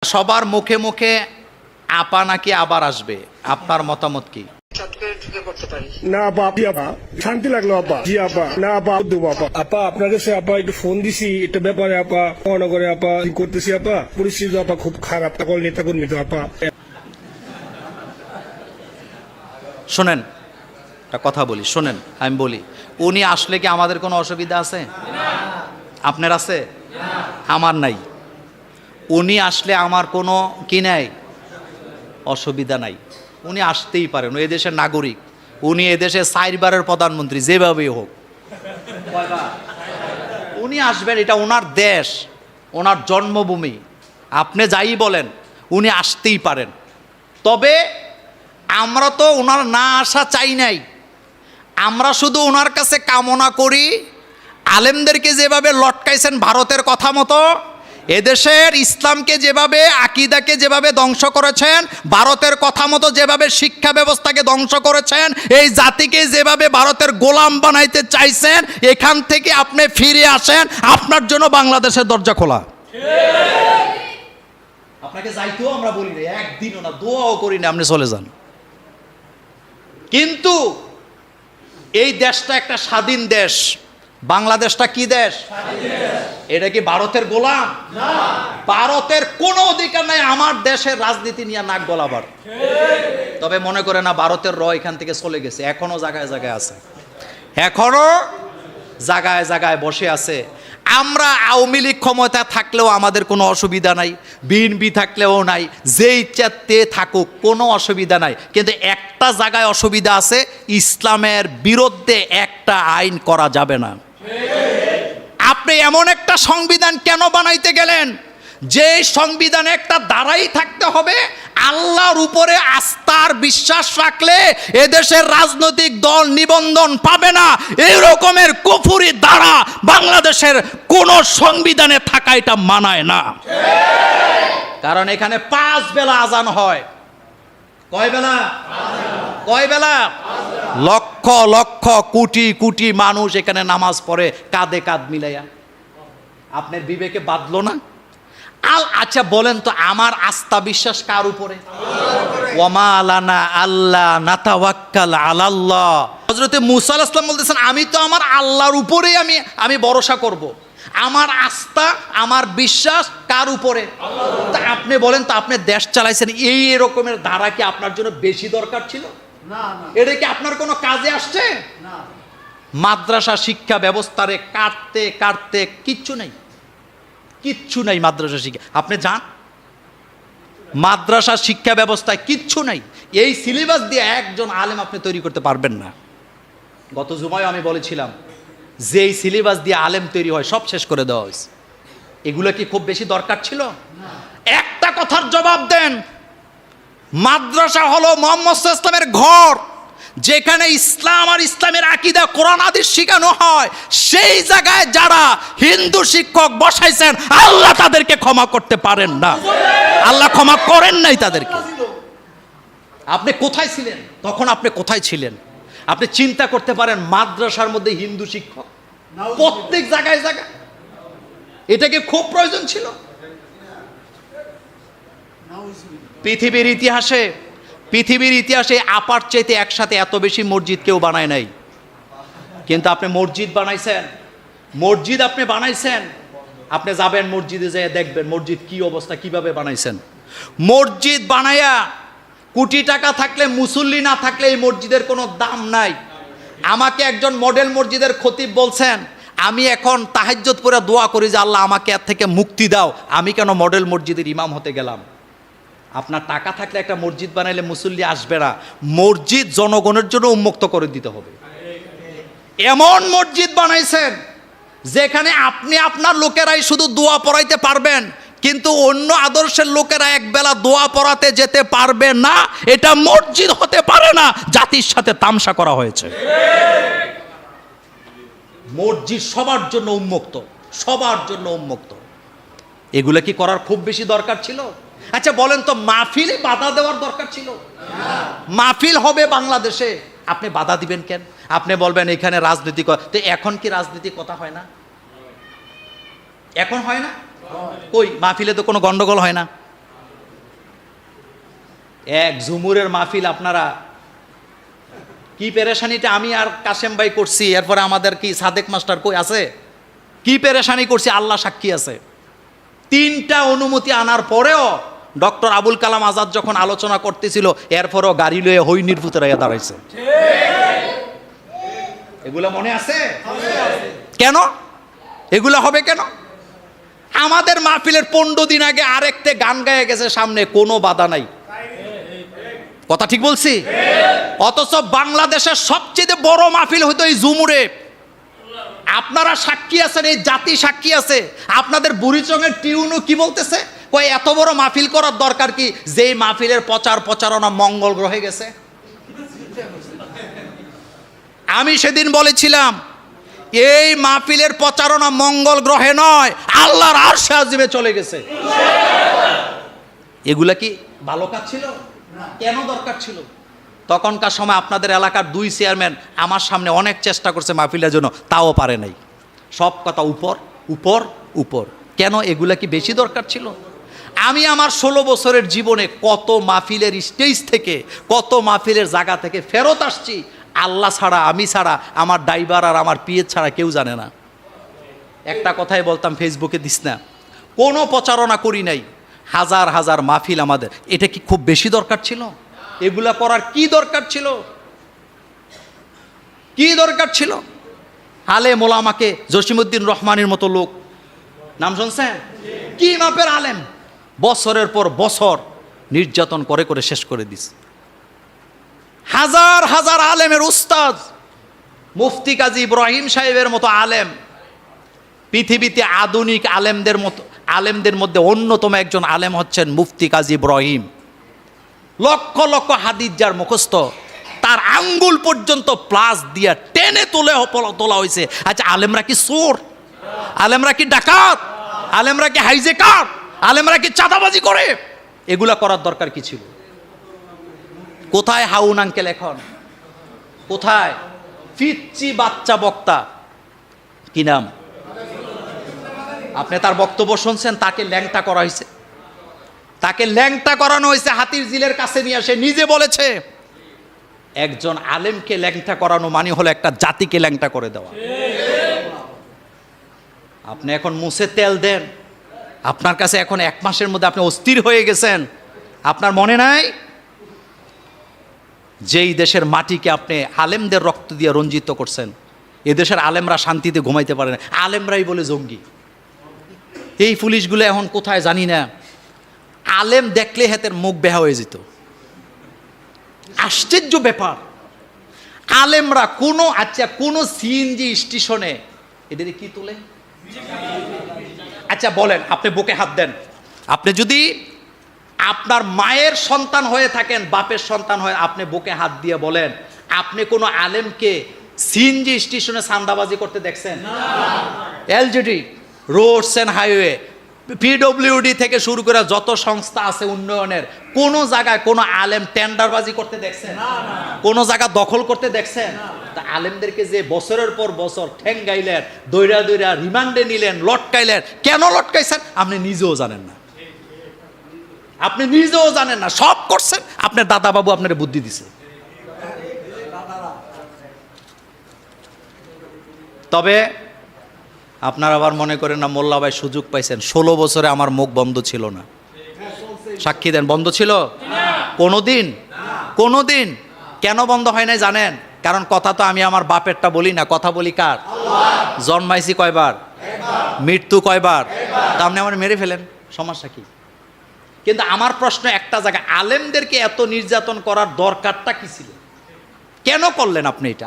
সবার মুখে মুখে আপা নাকি আবার আসবে, আপনার মতামত কি? না আপা, আপনি আপা, শান্তি লাগলো আপা। জি আপা, না আপা দেবো আপা। আপা আপনার কাছে আপা একটু ফোন দিছি এটা ব্যাপারে আপা, মহানগরে আপা কি করতেছি আপা, পরিস্থিতি আপা খুব খারাপ, সকল নেতা কর্মী তো আপা। শোনেন, একটা কথা বলি, শোনেন, আমি বলি, উনি আসলে কি আমাদের কোনো অসুবিধা আছে? আপনার আছে? আমার নাই। উনি আসলে আমার কোনো কি নাই, অসুবিধা নাই। উনি আসতেই পারেন, এই দেশের নাগরিক, উনি এদেশের 4 বারের প্রধানমন্ত্রী, যেভাবেই হোক উনি আসবেন, এটা ওনার দেশ, ওনার জন্মভূমি। আপনি যাই বলেন, উনি আসতেই পারেন। তবে আমরা তো ওনার না আসা চাই নাই, আমরা শুধু ওনার কাছে কামনা করি আলেমদেরকে যেভাবে লটকাইছেন ভারতের কথা মতো, এদেশের ইসলামকে যেভাবে, আকিদাকে যেভাবে ধ্বংস করেছেন, ভারতের কথা মতো যেভাবে শিক্ষা ব্যবস্থাকে ধ্বংস করেছেন, এই জাতিকে যেভাবে ভারতের গোলাম বানাইতে চাইছেন, এখান থেকে আপনি ফিরে আসেন, আপনার জন্য বাংলাদেশের দরজা খোলা। আপনাকে যাইতেও আমরা বলি না, একদিনও না, দোয়াও করি না, আপনি চলে যান। কিন্তু এই দেশটা একটা স্বাধীন দেশ। বাংলাদেশটা কি দেশ? এটা কি ভারতের গোলাম? ভারতের কোনো অধিকার নাই আমার দেশের রাজনীতি নিয়ে নাক গলাবার। তবে মনে করে না ভারতের এখান থেকে চলে গেছে, এখনো জায়গায় জায়গায় আছে, এখনো জায়গায় জায়গায় বসে আছে। আমরা আওয়ামী লীগ ক্ষমতা থাকলেও আমাদের কোনো অসুবিধা নাই, বিএনপি থাকলেও নাই, যে ইচ্ছাতে থাকুক কোনো অসুবিধা নাই। কিন্তু একটা জায়গায় অসুবিধা আছে, ইসলামের বিরুদ্ধে একটা আইন করা যাবে না। আপনি এমন একটা সংবিধান কেন বানাইতে গেলেন যে সংবিধানে একটা ধারাই থাকতে হবে, আল্লাহর উপরে আস্থার বিশ্বাস রাখলে এদেশের রাজনৈতিক দল নিবন্ধন পাবে না, এই রকমের কুফরি ধারা বাংলাদেশের কোন সংবিধানে থাকা এটা মানায় না। কারণ এখানে 5 বেলা আজান হয়। কয় বেলা? কয় বেলা? লক্ষ লক্ষ কোটি কোটি মানুষ এখানে নামাজ পড়ে কাঁধে কাঁধ মিলাইয়া। আপনার বিবেকে বাঁধলো না? আচ্ছা বলেন তো, আমার আস্থা বিশ্বাস কার উপরে? ওয়ামা আলানা আল্লাহ নাতাওয়াক্কাল আলাল্লাহ। হযরতে মুসা আলাইহিস সালাম বলতেছেন, আমি তো আমার আল্লাহর উপরেই আমি ভরসা করব। আমার আস্থা, আমার বিশ্বাস কার উপরে? তা আপনি বলেন তো, আপনি দেশ চালাইছেন, এই রকমের ধারা কি আপনার জন্য বেশি দরকার ছিল? না। এটা কি আপনার কোনো কাজে আসছে? না। মাদ্রাসা শিক্ষা ব্যবস্থারে কাটতে কাটতে কিচ্ছু নাই, কিচ্ছু নাই মাদ্রাসা শিক্ষা। আপনি যান, মাদ্রাসা শিক্ষা ব্যবস্থায় কিচ্ছু নাই। এই সিলেবাস দিয়ে একজন আলেম আপনি তৈরি করতে পারবেন না। গত জুমায় আমি বলেছিলাম যে এই সিলেবাস দিয়ে আলেম তৈরি হয় সব শেষ করে দেওয়া হয়েছে। এগুলো কি খুব বেশি দরকার ছিল? একটা কথার জবাব দেন, মাদ্রাসা হলো মুহাম্মদ সাল্লাল্লাহু আলাইহি ওয়াসাল্লামের ঘর, যেখানে ইসলাম আর ইসলামের আকীদা কোরআন হাদিস শেখানো হয়। সেই জায়গায় যারা হিন্দু শিক্ষক বসাইছেন, আল্লাহ তাদেরকে ক্ষমা করতে পারেন না, আল্লাহ ক্ষমা করেন নাই তাদেরকে। আপনি কোথায় ছিলেন তখন? আপনি কোথায় ছিলেন? আপনি চিন্তা করতে পারেন, মাদ্রাসার মধ্যে হিন্দু শিক্ষক প্রত্যেক জায়গায় জায়গায়, এটাকে খুব প্রয়োজন ছিল। পৃথিবীর ইতিহাসে আপার চাইতে একসাথে এত বেশি মসজিদ কেউ বানায় নাই। কিন্তু আপনি মসজিদ বানাইছেন, মসজিদ আপনি বানাইছেন, আপনি যাবেন মসজিদে যেয়ে দেখবেন মসজিদ কি অবস্থা, কিভাবে বানাইছেন। মসজিদ বানায়া কোটি টাকা থাকলে, মুসল্লি না থাকলে এই মসজিদের কোনো দাম নাই। আমাকে একজন মডেল মসজিদের খতিব বলছেন, আমি এখন তাহাজ্জুদ পড়ে দোয়া করি যে আল্লাহ আমাকে এর থেকে মুক্তি দাও, আমি কেন মডেল মসজিদের ইমাম হতে গেলাম? আপনার টাকা থাকলে একটা মসজিদ বানাইলে মুসল্লি আসবে না, মসজিদ জনগণের জন্য উন্মুক্ত করে দিতে হবে। এমন মসজিদ বানাইছেন যেখানে আপনি আপনার লোকেরাই শুধু দোয়া পড়াইতে পারবেন, কিন্তু অন্য আদর্শের লোকেরা একবেলা দোয়া পড়াতে যেতে পারবে না। এটা মসজিদ হতে পারে না, জাতির সাথে তামসা করা হয়েছে। মসজিদ সবার জন্য উন্মুক্ত, সবার জন্য উন্মুক্ত। এগুলো কি করার খুব বেশি দরকার ছিল? আচ্ছা বলেন তো, মাহফিলে বাধা দেওয়ার দরকার ছিল? মাহফিল হবে বাংলাদেশে, আপনি বাধা দিবেন কেন? আপনি বলবেন এখানে রাজনীতি, তো এখন কি রাজনীতি কথা হয় না? এখন হয় না? কই মাহফিলে তো কোনো গন্ডগোল হয় না। এক ঝুমুরের মাহফিল আপনারা কি পেরেশানিটা আমি আর কাশেম ভাই করছি, এরপরে আমাদের কি সাদেক মাস্টার কই আছে, কি পেরেশানি করছি আল্লাহ সাক্ষী আছে। 3টা অনুমতি আনার পরেও ডক্টর আবুল কালাম আজাদ যখন আলোচনা করতেছিল, এরপরও গাড়ি লয়ে হই নির্ভূত রাইয়া দাঁড়াইছে। এগুলো মনে আছে? কেন এগুলো হবে কেন? আমাদের মাহফিলের 15 দিন আগে আরেকটা গান গায়ে গেছে সামনে, কোনো বাধা নাই। কথা ঠিক বলছি? অথচ বাংলাদেশের সবচেয়ে বড় মাহফিল হইতো এই ঝুমুরে। আপনারা সাক্ষী আছেন, এই জাতি সাক্ষী আছে। আপনাদের বুড়িচংয়ের টিউনও কি বলতেছে, কই এত বড় মাহফিল করার দরকার কি, যেই মাহফিলের প্রচারণা মঙ্গল গ্রহে গেছে। আমি সেদিন বলেছিলাম এই মাহফিলের প্রচারণা মঙ্গল গ্রহে নয়, আল্লাহর আরশে আজিমে চলে গেছে। এগুলা কি ভালো কাজ ছিল? কেন দরকার ছিল? তখনকার সময় আপনাদের এলাকার 2 চেয়ারম্যান আমার সামনে অনেক চেষ্টা করছে মাহফিলের জন্য, তাও পারে নাই। সব কথা উপর উপর উপর। কেন? এগুলা কি বেশি দরকার ছিল? আমি আমার 16 বছরের জীবনে কত মাহফিলের স্টেজ থেকে, কত মাহফিলের জায়গা থেকে ফেরত আসছি, আল্লাহ ছাড়া, আমি ছাড়া, আমার ড্রাইভার আর আমার পিএ ছাড়া কেউ জানে না। একটা কথাই বলতাম, ফেসবুকে দিস না, কোনো প্রচারণা করি নাই, হাজার হাজার মাহফিল আমাদের। এটা কি খুব বেশি দরকার ছিল? এগুলা করার কি দরকার ছিল? কি দরকার ছিল? আলেম ওলামাকে, জসিমউদ্দিন রহমানের মতো লোক, নাম শুনছেন? কি মাপের আলেম, বছরের পর বছর নির্যাতন করে করে শেষ করে দিস। হাজার হাজার আলেমের উস্তাদ, মুফতি কাজী ইব্রাহিম সাহেবের মতো আলেম, পৃথিবীতে আধুনিক আলেমদের মধ্যে অন্যতম একজন আলেম হচ্ছেন মুফতি কাজী ইব্রাহিম। লক্ষ লক্ষ হাদিস যার মুখস্থ, তার আঙ্গুল পর্যন্ত প্লাস দিয়া টেনে তোলা হয়েছে। আচ্ছা, আলেমরা কি চোর? আলেমরা কি ডাকাত? আলেমরা কি হাইজেকার? আলেমরা কি চাঁদাবাজি করে? এগুলা করার দরকার কি ছিল? কোথায় হাউন আঙ্কেল এখন? কোথায় পিচ্চি বাচ্চা বক্তা, কি নাম? আপনি তার বক্তব্য শুনছেন? তাকে ল্যাংটা করা হয়েছে, তাকে ল্যাংটা করানো হয়েছে হাতির জিলের কাছে নিয়ে আসে। নিজে বলেছে একজন আলেমকে ল্যাংটা করানো মানে হলো একটা জাতিকে ল্যাংটা করে দেওয়া। আপনি এখন মুছে তেল দেন, আপনার কাছে এখন 1 মাসের মধ্যে আপনি অস্থির হয়ে গেছেন। আপনার মনে নাই যেই দেশের মাটিকে আপনি আলেমদের রক্ত দিয়ে রঞ্জিত করছেন, এদেশের আলেমরা শান্তিতে ঘুমাইতে পারে না, আলেমরাই বলে জঙ্গি। এই পুলিশগুলো এখন কোথায় জানি না, আলেম দেখলে হাতের মুখ বেহা হয়ে যেত। আশ্চর্য ব্যাপার, আলেমরা কোনো সিএনজি স্টেশনে এদের কি তোলে? আচ্ছা বলেন, আপনি বুকে হাত দেন, আপনি যদি আপনার মায়ের সন্তান হয়ে থাকেন, বাপের সন্তান হয়ে, আপনি বুকে হাত দিয়ে বলেন, আপনি কোনো আলেমকে সিএনজি স্টেশনে চাঁদাবাজি করতে দেখছেন? LGD, roads and highway, PWD থেকে শুরু করে যত সংস্থা আছে উন্নয়নের, কোন জায়গায় কোনো আলেম টেন্ডারবাজি করতে দেখছেন? কোন জায়গা দখল করতে দেখছেন? তা আলেমদেরকে যে বছরের পর বছর ঠেঙ্গাইলেন, দৈরা দৈরা রিমান্ডে নিলেন, লটকাইলেন, কেন লটকাইছেন আপনি নিজেও জানেন না। আপনি নিজেও জানেন না, সব করছেন আপনার দাদা বাবু আপনার বুদ্ধি দিছে। তবে আপনারা আবার মনে করেন না মোল্লা ভাই সুযোগ পাইছেন। 16 বছরে আমার মুখ বন্ধ ছিল না, সাক্ষী দেন। বন্ধ ছিল কোনোদিন? কোনোদিন। কেন বন্ধ হয় নাই জানেন? কারণ কথা তো আমি আমার বাপেরটা বলি না, কথা বলি কার? জন্মাইছি কয়বার, মৃত্যু কয়বার, তা আপনি আমার মেরে ফেলেন, সমস্যা কি? কিন্তু আমার প্রশ্ন একটা জায়গায়, আলেমদেরকে এত নির্যাতন করার দরকারটা কি ছিল? কেন করলেন আপনি এটা?